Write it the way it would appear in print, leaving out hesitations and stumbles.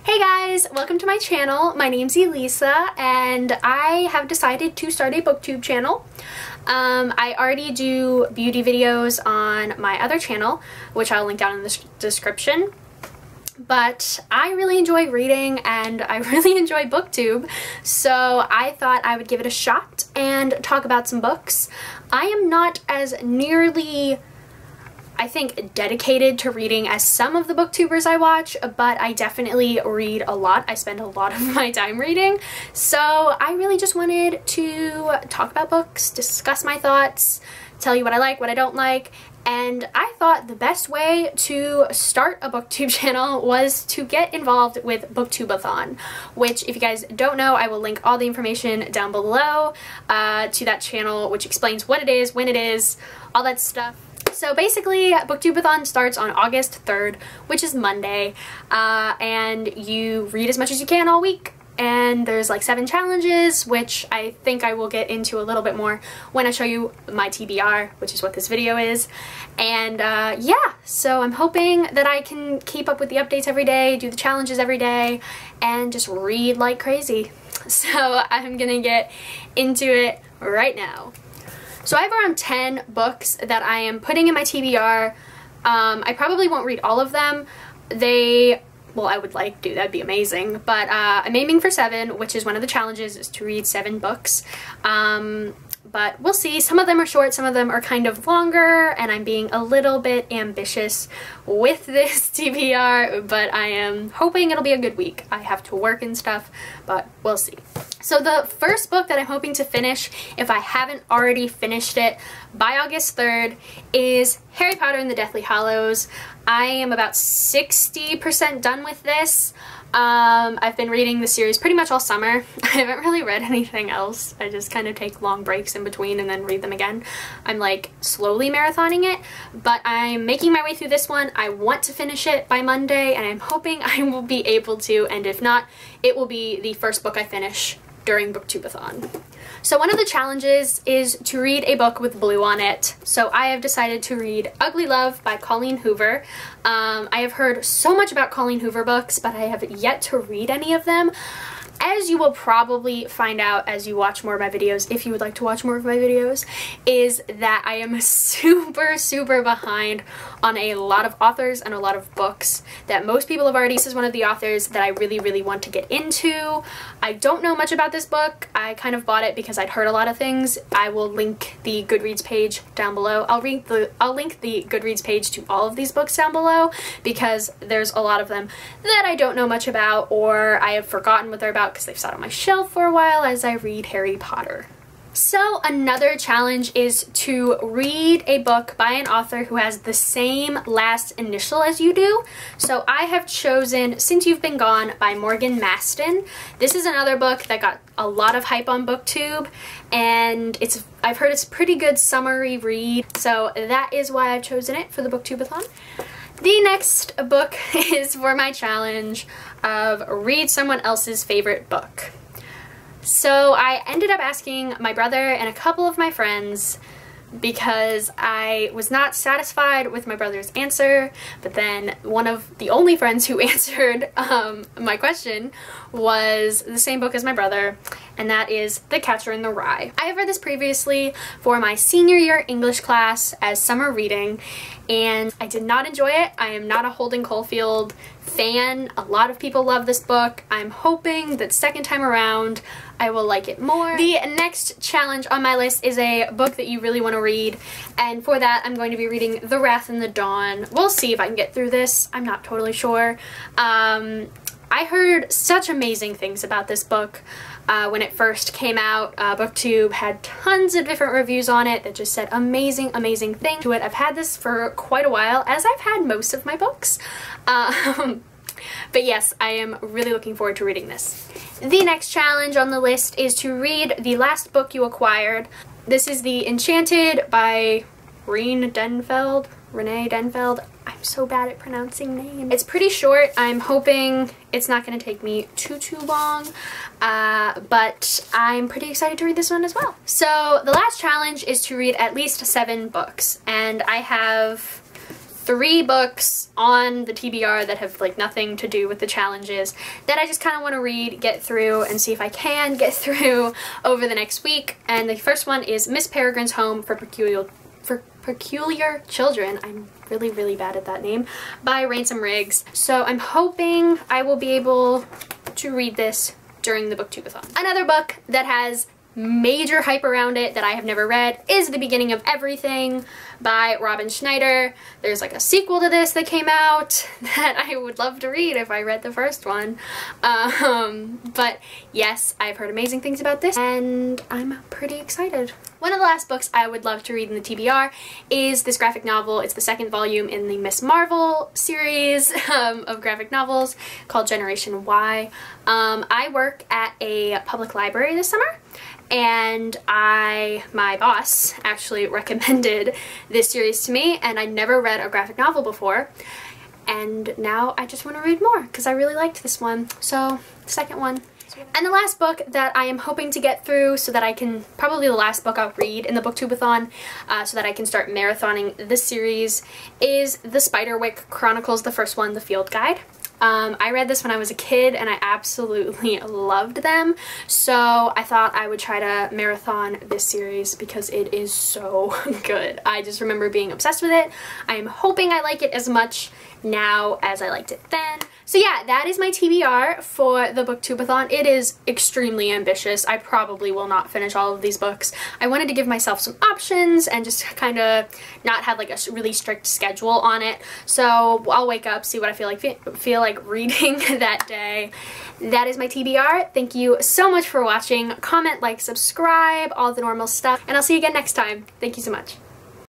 Hey guys, welcome to my channel. My name's Elisa and I have decided to start a booktube channel. I already do beauty videos on my other channel, which I'll link down in the description. But I really enjoy reading and I really enjoy booktube, so I thought I would give it a shot and talk about some books. I am not as nearly, I think, dedicated to reading as some of the booktubers I watch, but I definitely read a lot. I spend a lot of my time reading, so I really just wanted to talk about books, discuss my thoughts, tell you what I like, what I don't like, and I thought the best way to start a booktube channel was to get involved with BookTubeAthon, which, if you guys don't know, I will link all the information down below to that channel, which explains what it is, when it is, all that stuff. So basically, BookTubeAthon starts on August 3rd, which is Monday, and you read as much as you can all week. And there's like 7 challenges, which I think I will get into a little bit more when I show you my TBR, which is what this video is. And yeah, so I'm hoping that I can keep up with the updates every day, do the challenges every day, and just read like crazy. So I'm gonna get into it right now. So I have around 10 books that I am putting in my TBR. I probably won't read all of them. Well, I would like to, that'd be amazing, but I'm aiming for 7, which is one of the challenges, is to read 7 books. But we'll see. Some of them are short, some of them are kind of longer, and I'm being a little bit ambitious with this TBR, but I am hoping it'll be a good week. I have to work and stuff, but we'll see. So the first book that I'm hoping to finish, if I haven't already finished it by August 3rd, is Harry Potter and the Deathly Hallows. I am about 60% done with this. I've been reading the series pretty much all summer. I haven't really read anything else. I just kind of take long breaks in between and then read them again. I'm like slowly marathoning it, but I'm making my way through this one. I want to finish it by Monday and I'm hoping I will be able to, and if not, it will be the first book I finish during BookTubeAthon. So one of the challenges is to read a book with blue on it. So I have decided to read Ugly Love by Colleen Hoover. I have heard so much about Colleen Hoover books, but I have yet to read any of them. As you will probably find out as you watch more of my videos, if you would like to watch more of my videos, is that I am super behind on a lot of authors and a lot of books that most people have already. This is one of the authors that I really want to get into. I don't know much about this book. I kind of bought it because I'd heard a lot of things. I will link the Goodreads page down below. I'll link the Goodreads page to all of these books down below because there's a lot of them that I don't know much about, or I have forgotten what they're about because they've sat on my shelf for a while as I read Harry Potter. So another challenge is to read a book by an author who has the same last initial as you do. So I have chosen Since You've Been Gone by Morgan Maston. This is another book that got a lot of hype on BookTube, and I've heard it's a pretty good summery read, so that is why I've chosen it for the BookTubeAthon. The next book is for my challenge of read someone else's favorite book. So I ended up asking my brother and a couple of my friends because I was not satisfied with my brother's answer, but then one of the only friends who answered my question was the same book as my brother, and that is The Catcher in the Rye. I have read this previously for my senior year English class as summer reading, and I did not enjoy it. I am not a Holden Caulfield fan. A lot of people love this book. I'm hoping that second time around I will like it more. The next challenge on my list is a book that you really want to read, and for that I'm going to be reading The Wrath and the Dawn. We'll see if I can get through this. I'm not totally sure. I heard such amazing things about this book when it first came out. BookTube had tons of different reviews on it that just said amazing things to it. I've had this for quite a while, as I've had most of my books. But yes, I am really looking forward to reading this. The next challenge on the list is to read the last book you acquired. This is The Enchanted by Renee Denfeld. I'm so bad at pronouncing names. It's pretty short. I'm hoping it's not going to take me too long, but I'm pretty excited to read this one as well. So the last challenge is to read at least 7 books, and I have 3 books on the TBR that have like nothing to do with the challenges that I just kind of want to read, get through, and see if I can get through over the next week. And the first one is Miss Peregrine's Home for Peculiar Children. I'm really bad at that name, by Ransom Riggs. So I'm hoping I will be able to read this during the BookTubeAthon. Another book that has major hype around it that I have never read is The Beginning of Everything by Robin Schneider. There's like a sequel to this that came out that I would love to read if I read the first one. But yes, I've heard amazing things about this and I'm pretty excited. One of the last books I would love to read in the TBR is this graphic novel. It's the 2nd volume in the Miss Marvel series of graphic novels called Generation Y. I work at a public library this summer, and my boss actually recommended this series to me, and I never read a graphic novel before, and now I just want to read more because I really liked this one. So, the second one. And the last book that I am hoping to get through so that I can, probably the last book I'll read in the BookTubeAthon, so that I can start marathoning this series, is The Spiderwick Chronicles, the first one, The Field Guide. I read this when I was a kid and I absolutely loved them, so I thought I would try to marathon this series because it is so good. I just remember being obsessed with it. I am hoping I like it as much now as I liked it then. So yeah, that is my TBR for the BookTubeAthon. It is extremely ambitious. I probably will not finish all of these books. I wanted to give myself some options and just kind of not have like a really strict schedule on it. So I'll wake up, see what I feel like reading that day. That is my TBR. Thank you so much for watching. Comment, like, subscribe, all the normal stuff, and I'll see you again next time. Thank you so much.